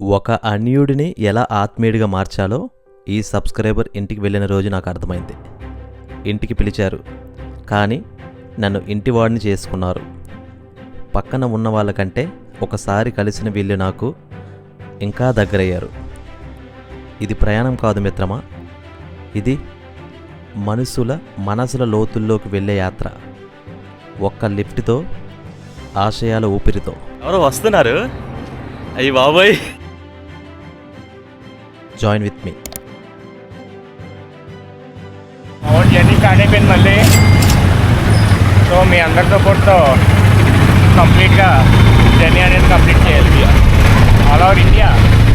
ఒక అన్యుడిని ఎలా ఆత్మీయుడిగా మార్చాలో ఈ సబ్స్క్రైబర్ ఇంటికి వెళ్ళిన రోజు నాకు అర్థమైంది. ఇంటికి పిలిచారు, కానీ నన్ను ఇంటివాడిని చేసుకున్నారు. పక్కన ఉన్న వాళ్ళకంటే ఒకసారి కలిసిన వీళ్ళు నాకు ఇంకా దగ్గరయ్యారు. ఇది ప్రయాణం కాదు మిత్రమా, ఇది మనసుల లోతుల్లోకి వెళ్ళే యాత్ర. ఒక్క లిఫ్ట్తో, ఆశయాల ఊపిరితో. ఎవరో వస్తున్నారు, అయ్యి బాబోయ్. Join with me. అవును, జర్నీ స్టార్ట్ అయిపోయింది మళ్ళీ. సో మీ అందరి సపోర్ట్తో కంప్లీట్గా జర్నీ అనేది కంప్లీట్ చేయాలి. All over India,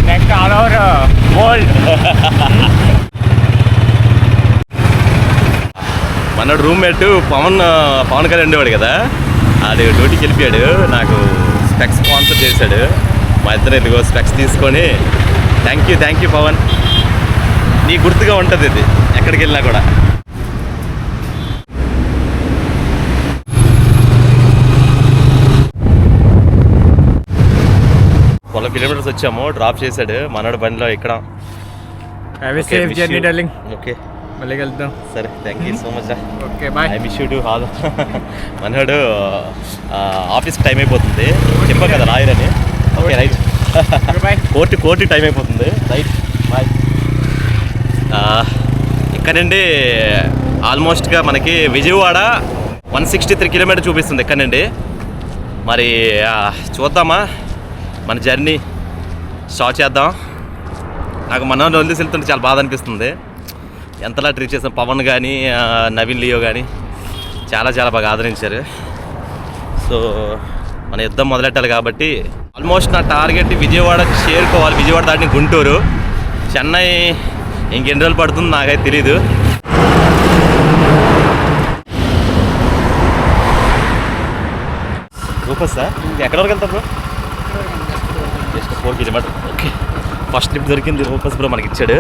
next all over world. మన రూమ్మేట్ పవన్ కళ్యాణ్ ఉండేవాడు కదా, ఆడు డ్యూటీకి వెళ్ళిపోయాడు. నాకు స్పెక్స్ స్పాన్సర్ చేశాడు. మా ఇద్దరు ఇదిగో స్పెక్స్ తీసుకొని థ్యాంక్ యూ పవన్. నీ గుర్తుగా ఉంటుంది ఇది ఎక్కడికి వెళ్ళినా కూడా. కొన్ని కిలోమీటర్స్ వచ్చాము, డ్రాప్ చేశాడు మనోడు బండిలో. ఇక్కడ సేఫ్ జర్నీ డార్లింగ్. ఓకే, మళ్ళీ కలుద్దాం. సరే, thank you so much. Okay, bye. I miss you too hall. మనోడు ఆఫీస్కి టైం అయిపోతుంది, చెప్పా కదా లాయర్ అని. Okay, right. కోర్టు టైం అయిపోతుంది, రైట్, బాయ్. ఇక్కడ నుండి ఆల్మోస్ట్గా మనకి విజయవాడ 163 కిలోమీటర్ చూపిస్తుంది ఇక్కడ నుండి. మరి చూద్దామా, మన జర్నీ స్టార్ట్ చేద్దాం. నాకు మన వదిలేసి వెళ్తుంటే చాలా బాధ అనిపిస్తుంది. ఎంతలా ట్రీట్ చేసాం. పవన్ కానీ నవీన్ లియో కానీ చాలా బాగా ఆదరించారు. సో మన యుద్ధం మొదలెట్టాలి కాబట్టి ఆల్మోస్ట్ నా టార్గెట్ విజయవాడ చేరుకోవాలి. విజయవాడ దాటిని గుంటూరు, చెన్నై ఇంకెన్ని రోజులు పడుతుంది నాకైతే తెలీదు. రూపస్ సార్, ఎక్కడ వరకు వెళ్తారు bro? Just 4 kilometre. Okay, first lift దొరికింది రూపస్ బ్రో మనకి ఇచ్చాడు.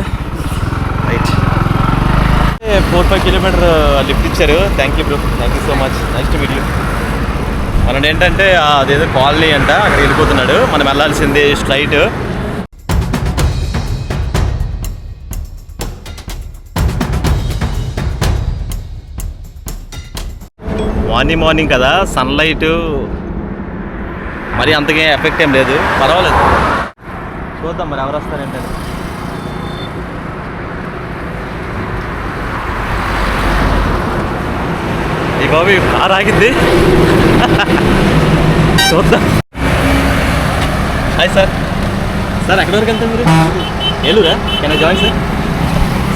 రైట్, 4-5 కిలోమీటర్ లిఫ్ట్ ఇచ్చారు. Thank you bro, thank you so much. Nice to meet you. మనం ఏంటంటే అదేదో కాలనీ అంట, అక్కడ వెళ్ళిపోతున్నాడు. మనం వెళ్ళాల్సింది స్ట్రైట్. మార్నింగ్ కదా, సన్లైట్ మరి అంతగా ఎఫెక్ట్ ఏం లేదు, పర్వాలేదు. చూద్దాం మరి ఎవరు వస్తారేంటంటే. ఈ బాబు కార్ ఆగింది, చూద్దాం. Hi sir. సార్ ఎక్కడి వరకు వెళ్తారు మీరు? ఏలూరా? Can I join sir?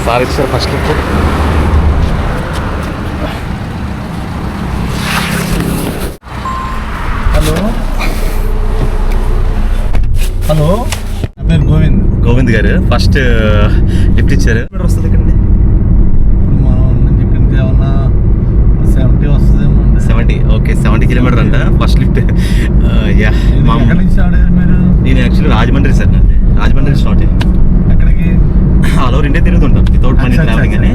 Sir ఇచ్చారు ఫస్ట్ లిఫ్ట్. హలో, నా పేరు గోవింద్ గారు ఫస్ట్ లిఫ్ట్ ఇచ్చారు. వస్తుంది ఇక్కడ ఇక్కడికి ఏమన్నా 70 వస్తుందేమో. 70. ఓకే, 70 కిలోమీటర్ అంట ఫస్ట్ లిఫ్ట్. యా, ఎక్కడి నుంచి ఆడారు మీరు? నేను యాక్చువల్లీ రాజమండ్రి సార్. నాది రాజమండ్రి స్టార్ట్. ఎక్కడికి? ఆల్ ఓవర్ ఇండియా తిరుగుతుంటాం వితౌట్ మనీ ట్రావెలింగ్ అని.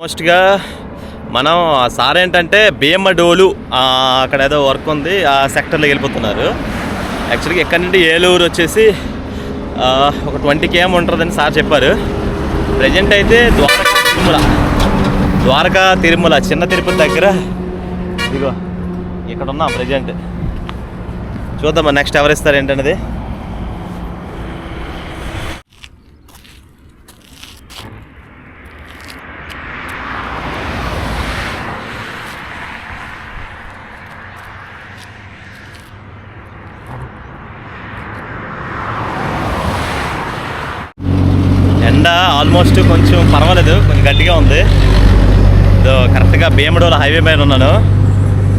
మోస్ట్గా మనం సార్ ఏంటంటే భీమడోలు అక్కడ ఏదో వర్క్ ఉంది, ఆ సెక్టర్లోకి వెళ్ళిపోతున్నారు. యాక్చువల్గా ఎక్కడి నుండి ఏలూరు వచ్చేసి ఒక 20 km ఉంటుందని సార్ చెప్పారు. ప్రజెంట్ అయితే ద్వారకా తిరుమల చిన్న తిరుపతి దగ్గర ఇదిగో ఇక్కడ ఉన్నాం ప్రజెంట్. చూద్దామా నెక్స్ట్ ఎవరు ఇస్తారు ఏంటనేది. ఎండ ఆల్మోస్ట్ కొంచెం పర్వాలేదు, కొంచెం గట్టిగా ఉంది. ఇదో కరెక్ట్గా భీమడోల హైవే పైన ఉన్నాను.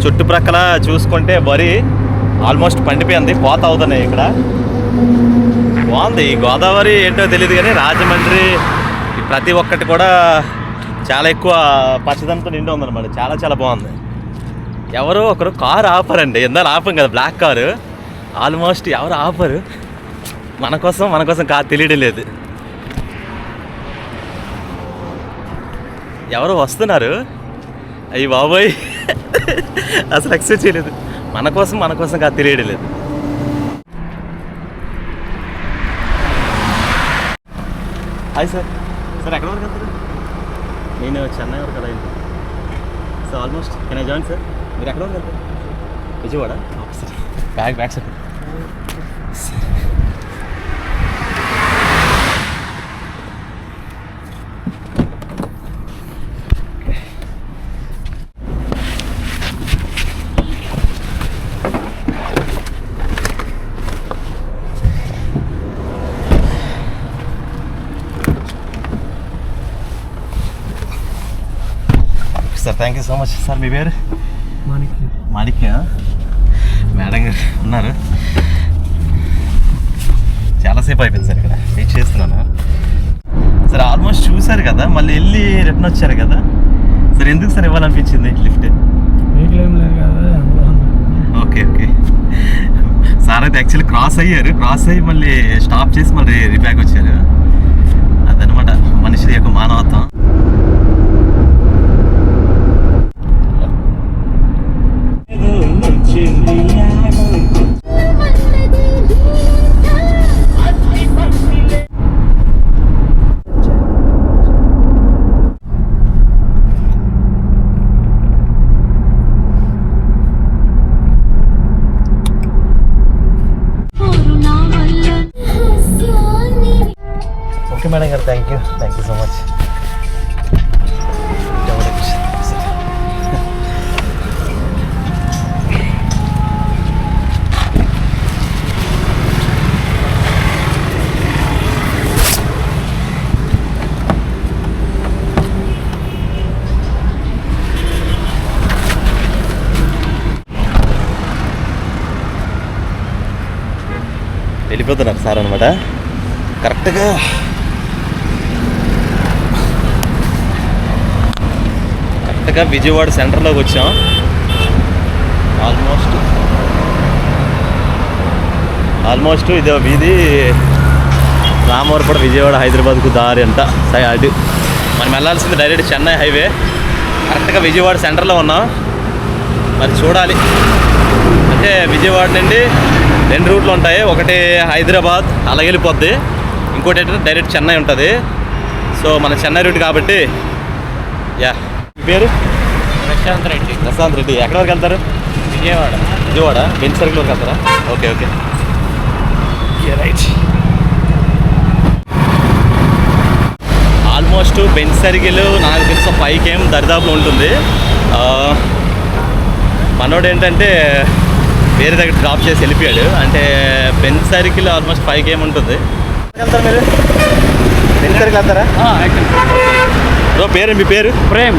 చుట్టుప్రక్కల చూసుకుంటే వరి ఆల్మోస్ట్ పండిపోయింది, పోత అవుతున్నాయి ఇక్కడ. బాగుంది. ఈ గోదావరి ఏంటో తెలియదు కానీ రాజమండ్రి ప్రతి ఒక్కటి కూడా చాలా ఎక్కువ పచ్చదనంతో నిండి ఉందన్నమాట. చాలా చాలా బాగుంది. ఎవరో ఒకరు కారు ఆపరండి, ఎందాలు ఆపం కదా బ్లాక్ కారు, ఆల్మోస్ట్ ఎవరు ఆపరు. మన కోసం కారు తెలియడం లేదు. ఎవరు వస్తున్నారు, అయ్యి బాబోయ్ అసలు ఎక్స్పెక్ట్ చేయలేదు. మన కోసం కాదు తెలియడం లేదు. Hi sir. సార్ ఎక్కడ వరకు వెళ్తారు? నేను చెన్నై వరకు కదా. So almost can I join sir? మీరు ఎక్కడ వరకు వెళ్తారు? విజయవాడ. సరే back sir. Sir thank you so much. Sir మీ పేరు? మాణిక్య. మేడం గారు ఉన్నారు. చాలాసేపు అయిపోయింది సార్ ఇక్కడ వెయిట్ చేస్తున్నాను. సార్ ఆల్మోస్ట్ చూసారు కదా, మళ్ళీ వెళ్ళి రిటర్న్ వచ్చారు కదా సార్. ఎందుకు సార్ ఇవ్వాలనిపించింది లిఫ్ట్? ఓకే సార్ అయితే యాక్చువల్లీ క్రాస్ అయ్యి మళ్ళీ స్టాప్ చేసి మళ్ళీ రిబ్యాక్ వచ్చారు. అదనమాట మనిషి యొక్క మానవత్వం. ఓకే మేడం గారు, థ్యాంక్ యూ సో మచ్. వెళ్ళిపోతున్నారు సార్ అనమాట. కరెక్ట్గా విజయవాడ సెంటర్లోకి వచ్చాం. ఆల్మోస్ట్ ఇదే వీధి రామవరపురం విజయవాడ హైదరాబాద్కు దారి అంట సైడ్. మనం వెళ్ళాల్సింది డైరెక్ట్ చెన్నై హైవే. కరెక్ట్గా విజయవాడ సెంటర్లో ఉన్నాం. మరి చూడాలి, అంటే విజయవాడ నుండి 2 రూట్లు ఉంటాయి. ఒకటి హైదరాబాద్ అలాగే వెళ్ళిపోద్ది, ఇంకోటి ఏంటంటే డైరెక్ట్ చెన్నై ఉంటుంది. సో మన చెన్నై రూట్ కాబట్టి. యా, మీ పేరు? ప్రశాంత్ రెడ్డి. ఎక్కడి వరకు వెళ్తారు? విజయవాడ బెంచ్ సర్కిల్ వరకు వెళ్తారా? Okay right. Almost bench circle నాకు తెలిసి 5 km దరిదాపులో ఉంటుంది. మనోడు ఏంటంటే వేరే దగ్గర డ్రాప్ చేసి వెళ్ళిపోయాడు. అంటే బెంచ్ సర్కిల్ ఆల్మోస్ట్ 5 km ఉంటుంది. వెళ్తారు మీరు? బెంచ్ సర్కిల్ వెళ్తారా? బ్రో పేరు? మీ పేరు? ప్రేమ్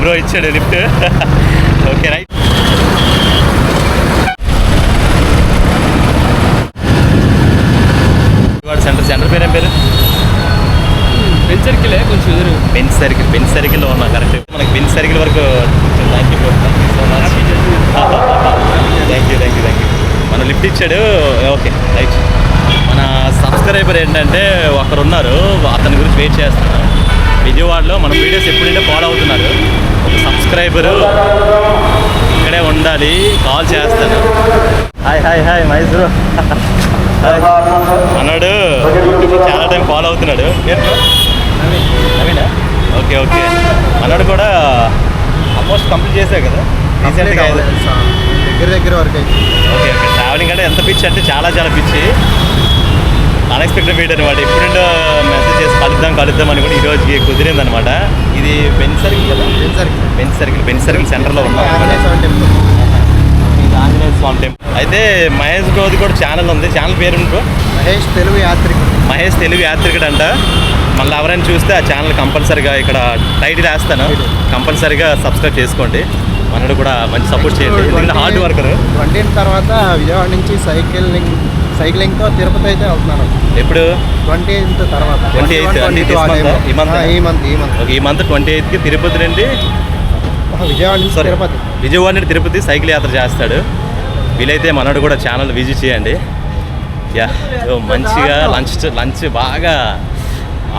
బ్రో ఇచ్చాడు లిఫ్ట్. Okay right. సెంటర్ పేరు ఏం పేరు? బెంచ్ సర్కిలే, కొంచెం ఎదురు. బెంచ్ సర్కిల్లో ఉన్నా కరెక్ట్. మనకి బెంచ్ సర్కిల్ వరకు thank you so much. Thank you. మన లిఫ్ట్ ఇచ్చాడు. Okay right. మన సబ్స్క్రైబర్ ఏంటంటే ఒకరు ఉన్నారు, అతని గురించి వెయిట్ చేస్తున్నాను. విజయవాడలో మన వీడియోస్ ఎప్పుడంటే ఫాలో అవుతున్నారు. ఒక సబ్స్క్రైబరు ఇక్కడే ఉండాలి, కాల్ చేస్తాను. హాయ్ మైసూరు. అన్నాడు చాలా టైం ఫాలో అవుతున్నాడు. నవీనా? ఓకే అన్నాడు కూడా ఆల్మోస్ట్ కంప్లీట్ చేసావు కదా రీసెంట్గా? దగ్గర వరకు అయితే. ఓకే ట్రావెలింగ్ అంటే ఎంత పిచ్చి అంటే చాలా పిచ్చి. అన్ఎక్స్పెక్టెడ్ మీట్ అనమాట. ఎప్పుడో మెసేజ్ చేసి కలుద్దాం అని కూడా ఈరోజుకి కుదిరింది అనమాట. ఇది బెంచ్ సర్కిల్ కదా? బెంచ్ సర్కిల్ సెంటర్లో ఉన్నాం. ఆంజనేయ స్వామి టెంపుల్. అయితే మహేష్ గౌది కూడా ఛానల్ ఉంది. ఛానల్ పేరు ఇంకో మహేష్ తెలుగు యాత్రికుడు అంట. మళ్ళీ ఎవరైనా చూస్తే ఆ ఛానల్ కంపల్సరీగా ఇక్కడ టైటిల్ వేస్తాను, కంపల్సరీగా సబ్స్క్రైబ్ చేసుకోండి. మనడు కూడా మంచి సపోర్ట్ చేయండి. Hard worker. 20 తర్వాత విజయవాడ నుంచి సైక్లింగ్తో తిరుపతి అయితే వెళ్తున్నాను. ఎప్పుడు? 28th తర్వాత. 28th అంటే ఈ మంత్ 28కి తిరుపతి నుండి విజయవాడ నుంచి తిరుపతి. విజయవాడ నుండి తిరుపతి సైకిల్ యాత్ర చేస్తాడు. వీలైతే మనోడు కూడా ఛానల్ విజిట్ చేయండి. యా, మంచిగా లంచ్ బాగా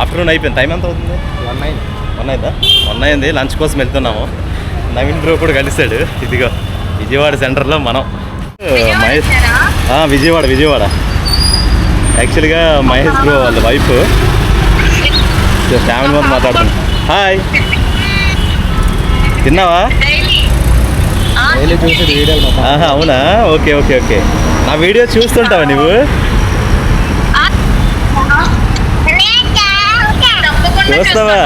ఆఫ్టర్నూన్ అయిపోయింది. టైం ఎంత అవుతుంది? 1 అయిందా? 1 అయింది. లంచ్ కోసం వెళ్తున్నాము. నవీన్ బ్రో కూడా కలిసాడు. ఇదిగో విజయవాడ సెంటర్లో మనం. మహేష్ విజయవాడ యాక్చువల్గా మహేష్ బ్రో వాళ్ళ వైఫ్ ఫ్యామిలీ మొత్తం మాట్లాడుతున్నాం. హాయ్, తిన్నావా? చూసి వీడియోలు. అవునా? Okay okay okay. నా వీడియో చూస్తుంటావా నువ్వు? చూస్తావా?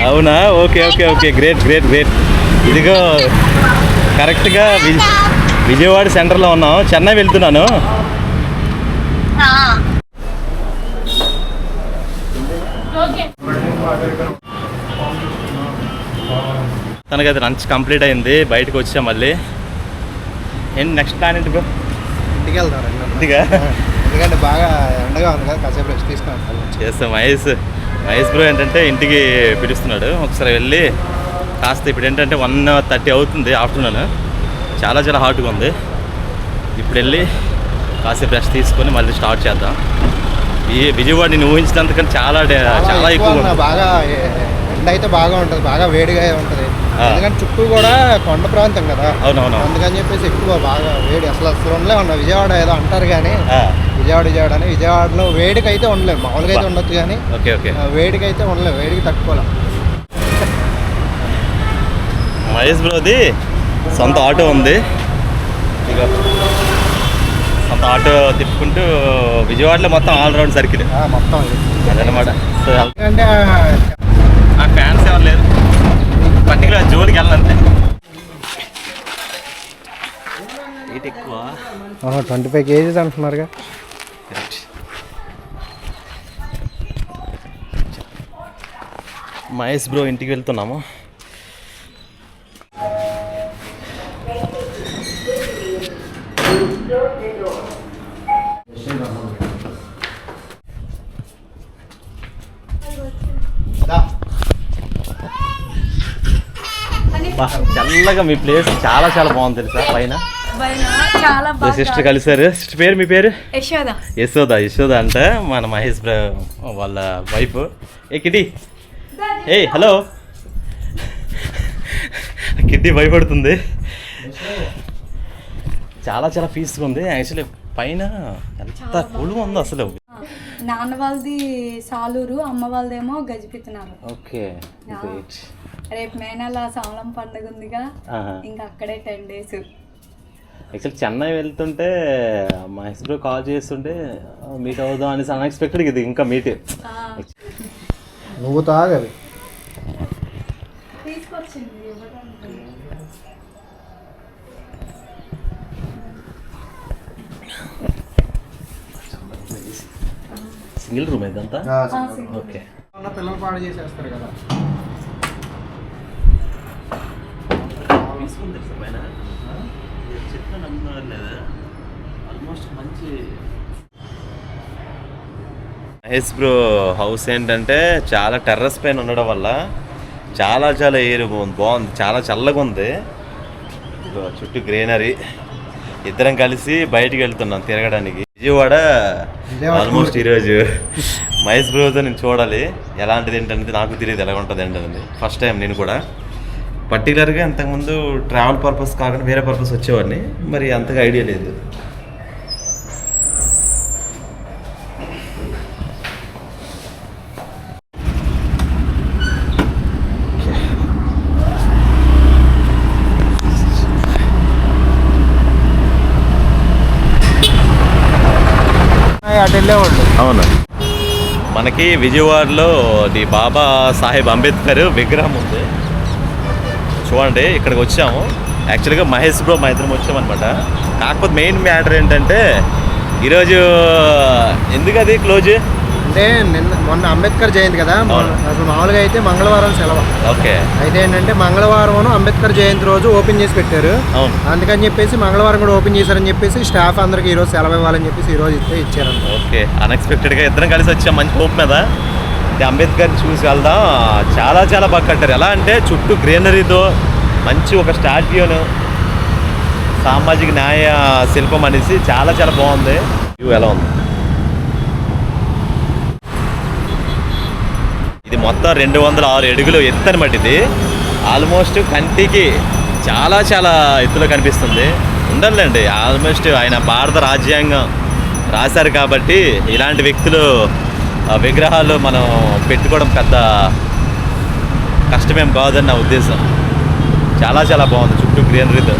అవునా? Okay okay okay, great great great. ఇదిగో కరెక్ట్గా విజయవాడ సెంటర్లో ఉన్నాం. చెన్నై వెళ్తున్నాను. తనకి అది లంచ్ కంప్లీట్ అయింది. బయటకు వచ్చా మళ్ళీ. ఏంటి నెక్స్ట్ ప్లాన్ ఏంటి బ్రో? ఇంటికి వెళ్తాం. ఇంటిగా? ఎందుకంటే బాగా ఎండగా ఉంది కదా, కాసేపు రెస్ట్ తీసుకున్నాను. చేస్తాం. మహేష్ బ్రో ఏంటంటే ఇంటికి పిలుస్తున్నాడు. ఒకసారి వెళ్ళి కాస్త ఇప్పుడు ఏంటంటే 1:30 అవుతుంది ఆఫ్టర్నూన్. చాలా హాట్గా ఉంది. ఇప్పుడు వెళ్ళి కాసేపు రెస్ట్ తీసుకొని మళ్ళీ స్టార్ట్ చేద్దాం. ఈ విజయవాడ నేను ఊహించినంతకన్నా చాలా ఎక్కువ. బాగా ఎండ అయితే బాగా ఉంటుంది, బాగా వేడిగా ఉంటుంది. ఎందుకంటే చుట్టూ కూడా కొండ ప్రాంతం కదా. అవునవును. అందుకని చెప్పేసి ఎక్కువ బాగా వేడి. అసలు ఉండలే ఉన్నా. విజయవాడ ఏదో అంటారు కానీ విజయవాడ అని విజయవాడలో వేడికి అయితే ఉండలేదు. మామూలుగా అయితే ఉండొచ్చు కానీ ఓకే ఓకే వేడికి అయితే ఉండలేదు. వేడికి తట్టుకోలే. మహేష్ బ్రోది సొంత ఆటో ఉంది. ఇక సొంత ఆటో తిప్పుకుంటూ విజయవాడలో మొత్తం ఆల్రౌండ్ సర్కిల్ మొత్తం అదనమాట. సో అంటే ఆ ఫ్యాన్స్ ఎవరు లేరు, పర్టికులర్ జోలికి వెళ్ళాలంటే. వెయిట్ ఎక్కువ. 25 kgs అంటున్నారుగా. మహేష్ బ్రో ఇంటికి వెళ్తున్నాము. చల్లగా మీ ప్లేస్ చాలా బాగుంది తెలుసా. పైన సిస్టర్ కలిసారు. సిస్టర్ పేరు? మీ పేరు? యశోద అంటే మన మహేష్ వాళ్ళ వైఫ్. ఏ కిటి, ఏ హలో. కిడ్డీ భయపడుతుంది. చాలా పీస్గా ఉంది. యాక్చువల్లీ పైన ఎంత కూల్గా ఉందో అసలు. నాన్న వాళ్ళది సాలూరు, అమ్మ వాళ్ళదేమో గజపితున్నారు. ఓకే. రేపు మే నెల సామలం పండుగ ఉందిగా, ఇంకా అక్కడే 10 days. యాక్చువల్లీ చెన్నై వెళ్తుంటే మహేష్ బ్రో కాల్ చేస్తుంటే మీట్ అవుదాం అనేసి అన్ఎక్స్పెక్టెడ్. ఇది ఇంకా మీట్. నువ్వు తాగవి తీసుకొచ్చింది. సింగిల్ రూమ్ ఇదంతా? ఓకే. పిల్లలు పాడు చేసేస్తారు కదా. మహేష్ బ్రో హౌస్ ఏంటంటే చాలా టెర్రస్ పైన ఉండడం వల్ల చాలా ఎయిర్ బాగుంది. చాలా చల్లగా ఉంది. చుట్టూ గ్రీనరీ. ఇద్దరం కలిసి బయటికి వెళ్తున్నాం తిరగడానికి. విజయవాడ ఆల్మోస్ట్ ఈరోజు మహేష్ బ్రోతో నేను చూడాలి ఎలాంటిది ఏంటనేది. నాకు తెలియదు ఎలా ఉంటుంది ఏంటనేది. ఫస్ట్ టైం నేను కూడా పర్టికులర్గా ఇంతకుముందు ట్రావెల్ పర్పస్ కాకుండా వేరే పర్పస్ వచ్చేవాడిని. మరి అంతగా ఐడియా లేదు. అటు వెళ్ళేవాళ్ళు. అవును. మనకి విజయవాడలో బాబా సాహెబ్ అంబేద్కర్ విగ్రహం ఉంది చూడండి. ఇక్కడికి వచ్చాము. యాక్చువల్గా మహేష్ బ్రో మా ఇద్దరం వచ్చామన్నమాట. కాకపోతే మెయిన్ మ్యాటర్ ఏంటంటే ఈరోజు ఎందుకు అది క్లోజ్ అంటే మొన్న అంబేద్కర్ జయంతి కదా, అసలు మామూలుగా అయితే మంగళవారం సెలవు. ఓకే. అయితే ఏంటంటే మంగళవారం అంబేద్కర్ జయంతి రోజు ఓపెన్ చేసి పెట్టారు. అందుకని చెప్పేసి మంగళవారం కూడా ఓపెన్ చేశారని చెప్పేసి స్టాఫ్ అందరికి ఈరోజు సెలవు ఇవ్వాలని చెప్పేసి ఈరోజు ఇచ్చారు. ఓకే. అన్ఎక్స్పెక్టెడ్గా ఇద్దరం కలిసి వచ్చాం మంచి హోప్ మీద. అంబేద్కర్ని చూసి వెళ్దాం. చాలా చాలా బాగా కట్టారు. ఎలా అంటే చుట్టూ గ్రీనరీతో మంచి ఒక స్టాట్యూను, సామాజిక న్యాయ శిల్పం అనేసి చాలా చాలా బాగుంది. వ్యూ ఎలా ఉంది? ఇది మొత్తం 206 అడుగులు ఎత్తు అనమాట. ఇది ఆల్మోస్ట్ కంటికి చాలా చాలా ఎత్తులో కనిపిస్తుంది. ఉండాలండి, ఆల్మోస్ట్ ఆయన భారత రాజ్యాంగం రాశారు కాబట్టి ఇలాంటి వ్యక్తులు విగ్రహాలు మనం పెట్టుకోవడం పెద్ద కష్టమేం కాదని నా ఉద్దేశం. చాలా చాలా బాగుంది చుట్టూ గ్రీనరీతో.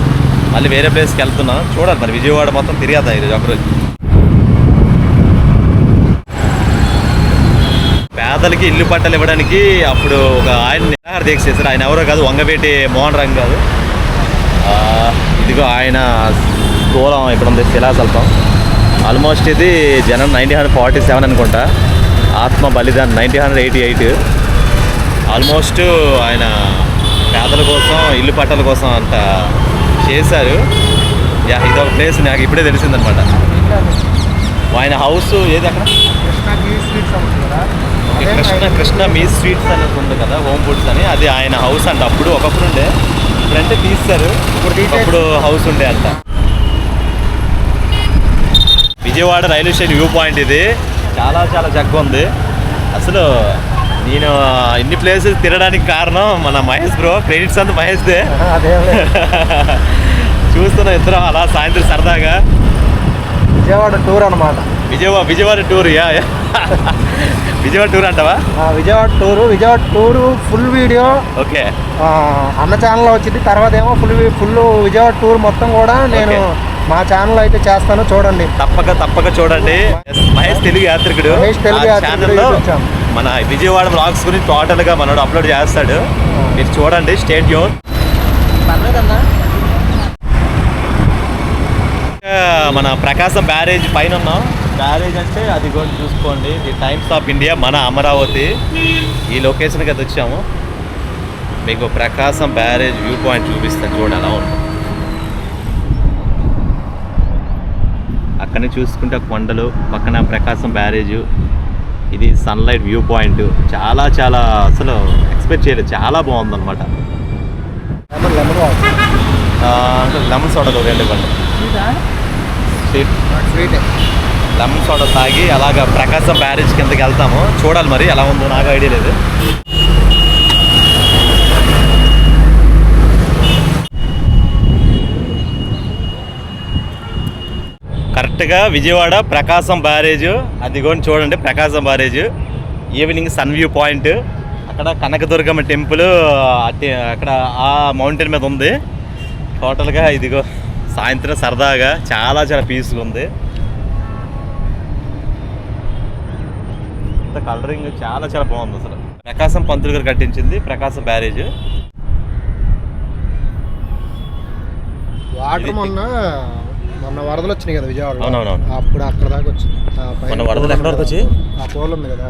మళ్ళీ వేరే ప్లేస్కి వెళ్తున్నాం, చూడాలి మరి. విజయవాడ మొత్తం తిరిగేద్దాం ఈరోజు ఒకరోజు. పేదలకి ఇల్లు పట్టాలు ఇవ్వడానికి అప్పుడు ఒక ఆయన నిరాహార దీక్ష చేశారు. ఆయన ఎవరో కాదు, వంగవేటి మోహన్ రంగ్ కాదు. ఇదిగో ఆయన స్థూలం ఇక్కడ ఉంది, శిలాశల్పం. ఆల్మోస్ట్ ఇది జనం 1947 అనుకుంటా, ఆత్మ బలిదానం 1988. ఆల్మోస్ట్ ఆయన పేదల కోసం ఇల్లు పట్టాల కోసం అంత చేశారు. ఇదొక ప్లేస్ నాకు ఇప్పుడే తెలిసిందనమాట. ఆయన హౌస్ ఏది అక్కడ కృష్ణ మీ స్వీట్స్ అనేది ఉంది కదా, హోమ్ ఫుడ్స్ అని. అది ఆయన హౌస్ అంట. అప్పుడు ఒకప్పుడు ఉండే, ఇప్పుడంటే తీస్తారు, అప్పుడు హౌస్ ఉండే అంట. Vijayawada railway station view point ఇది. చాలా చాలా చక్కగా ఉంది. అసలు నేను ఇన్ని ప్లేసెస్ తిరగడానికి కారణం మన మహేష్ బ్రో. క్రెడిట్స్ అంతా మహేష్దే. చూస్తున్నా ఇద్దరం అలా సాయంత్రం సరదాగా. విజయవాడ టూర్ అనమాట. విజయవాడ టూర్. విజయవాడ టూర్ అంటావా? Vijayawada tour full video. Okay. అన్న ఛానల్లో వచ్చింది. తర్వాత ఏమో ఫుల్ విజయవాడ టూర్ మొత్తం కూడా నేను మా ఛానల్ అయితే చేస్తాను, చూడండి. తప్పక చూడండి. మహేష్ తెలుగు యాత్రికుడు ఛానల్లో మన విజయవాడ బ్లాగ్స్ గురించి టోటల్గా మనోడు అప్లోడ్ చేస్తాడు. మీరు చూడండి. Stay tune. మన ప్రకాశం బ్యారేజ్ పైన ఉన్నాం. బ్యారేజ్ అంటే అది కూడా చూసుకోండి. ది టైమ్స్ ఆఫ్ ఇండియా, మన అమరావతి. ఈ లొకేషన్కి అది వచ్చాము. మీకు ప్రకాశం బ్యారేజ్ వ్యూ పాయింట్ చూపిస్తాను, చూడండి ఎలా ఉంది. అక్కడనే చూసుకుంటే కొండలు, పక్కన ప్రకాశం బ్యారేజ్. ఇది సన్లైట్ వ్యూ పాయింట్. చాలా చాలా అసలు ఎక్స్పెక్ట్ చేయలేదు, చాలా బాగుందన్నమాట. లెమన్ సోడాలు 2 ఇవ్వండి. స్వీట్ లెమన్ సోడా తాగి అలాగా ప్రకాశం బ్యారేజ్ కిందకి వెళ్తాము. చూడాలి మరి ఎలా ఉందో, నాకు ఐడియా లేదు. కరెక్ట్గా విజయవాడ ప్రకాశం బ్యారేజ్ అది కూడా చూడండి. Prakasam barrage evening sun view point. అక్కడ కనకదుర్గమ్మ టెంపుల్ అక్కడ ఆ మౌంటైన్ మీద ఉంది. టోటల్గా ఇదిగో సాయంత్రం సరదాగా చాలా చాలా పీస్గా ఉంది. కలరింగ్ చాలా చాలా బాగుంది అసలు. ప్రకాశం పంతులు గారు కట్టించింది ప్రకాశం బ్యారేజ్. వాటర్ మొన్న వరదలు వచ్చినాయి కదా విజయవాడ. అవునవును. అప్పుడు అక్కడ దాకా వచ్చింది. మొన్న వరదలు ఎక్కడ వరకు వచ్చి ఆ పోల్ ఉంది కదా,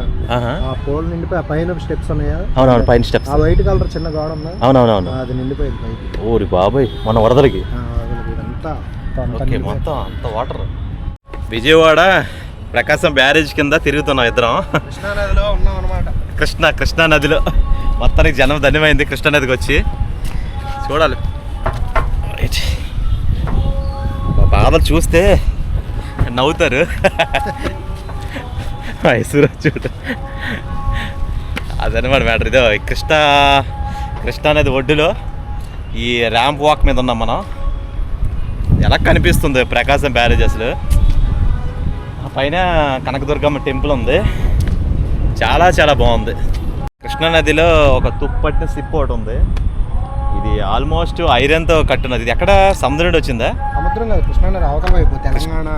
ఆ పోల్ నిండిపోయి ఆ పైన స్టెప్స్ ఉన్నాయా? అవునవును, పైన స్టెప్స్. ఆ వైట్ కలర్ చిన్న గోడ ఉందా? అవునవునవును, అది నిండిపోయింది పైకి. ఓరి బాబాయ్, మన వరదలకి ఓకే మొత్తం అంత వాటర్. విజయవాడ ప్రకాశం బ్యారేజ్ కింద తిరుగుతున్నాం ఇద్దరం. కృష్ణానదిలో ఉన్నాం అనమాట. కృష్ణా నదిలో మొత్తానికి జనం ధన్యమైంది కృష్ణా నదికి వచ్చి. చూడాలి. బాధలు చూస్తే నవ్వుతారు. మైసూరు చూడ అదనమాట మ్యాటర్. ఇదో కృష్ణా నది ఒడ్డులో ఈ ర్యాంప్ వాక్ మీద ఉన్నాం మనం. ఎలా కనిపిస్తుంది ప్రకాశం బ్యారేజ్ అసలు. పైన కనకదుర్గమ్మ టెంపుల్ ఉంది. చాలా చాలా బాగుంది. కృష్ణానదిలో ఒక తుప్పట్టిన సిప్ ఒకటి ఉంది. ఇది ఆల్మోస్ట్ ఐరన్తో కట్టున్నది. ఇది ఎక్కడ సముద్రం నుండి వచ్చిందా? సముద్రం కాదు, కృష్ణానది అవతల వైపు తెలంగాణ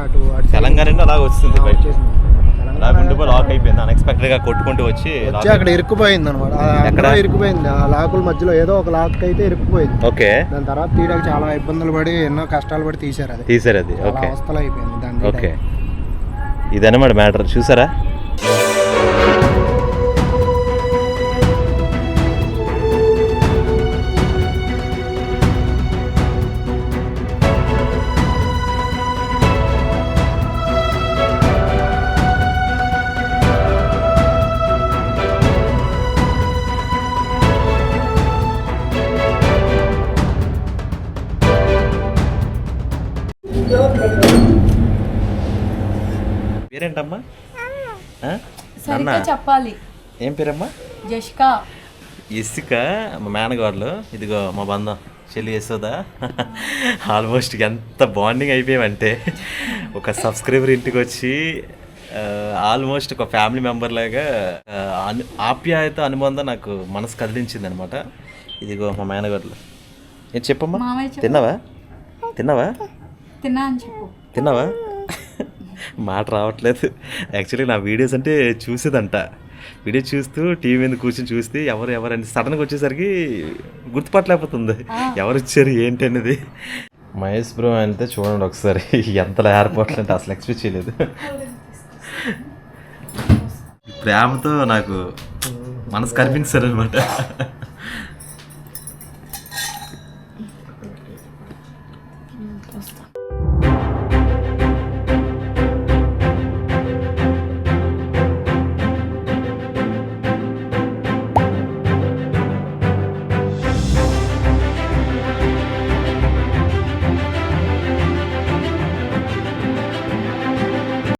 తెలంగాణ నుండి అలాగ వచ్చింది. అలా గుండిపోయి లాక్ అయిపోయింది. అన్ఎక్స్పెక్టెడ్గా కొట్టుకుంటూ వచ్చి అక్కడ ఇరుక్కుపోయింది అనమాట. అక్కడ ఇరుక్కుపోయింది. ఆ లాకుల మధ్యలో ఏదో ఒక లాక్ అయితే ఇరుక్కుపోయింది. ఓకే. దాని తర్వాత తీయడానికి చాలా ఇబ్బందులు పడి ఎన్నో కష్టాలు పడి తీసారు అది. ఓకే. అవస్థలు అయిపోయింది దాని. ఓకే, ఇదన్నమాట మ్యాటర్. చూసారా పేరేంటమ్మా? ఆ? సరిగ్గా నాన్న చెప్పాలి. ఏం పేరమ్మా? జష్కా. ఇసుక మా మేనగాడులు, ఇదిగో మా బంధం చెల్లి యశోదా. ఆల్మోస్ట్ ఎంత బాండింగ్ అయిపోయామంటే ఒక సబ్స్క్రైబర్ ఇంటికి వచ్చి ఆల్మోస్ట్ ఒక ఫ్యామిలీ మెంబర్ లాగా ఆప్యాయత అనుబంధం నాకు మనసు కదిలించింది అనమాట. ఇదిగో మా మేనగాడులు. ఏం చెప్పమ్మా? మామయ్య చెప్పు. తిన్నావా? తిన్నావా? తిన్నా అని చెప్పు. తిన్నావా? మాట రావట్లేదు. యాక్చువల్లీ నా వీడియోస్ అంటే చూసేదంట. వీడియో చూస్తూ టీవీ మీద కూర్చొని చూస్తే ఎవరని సడన్గా వచ్చేసరికి గుర్తుపట్టలేకపోతుంది ఎవరు వచ్చారు ఏంటి అనేది. మహేష్ బ్రో అంటే చూడండి ఒకసారి ఎంతలా ఏర్పాట్లు అంటే అసలు ఎక్స్పెక్ట్ చేయలేదు. ప్రేమతో నాకు మనసు కనిపించారు అనమాట.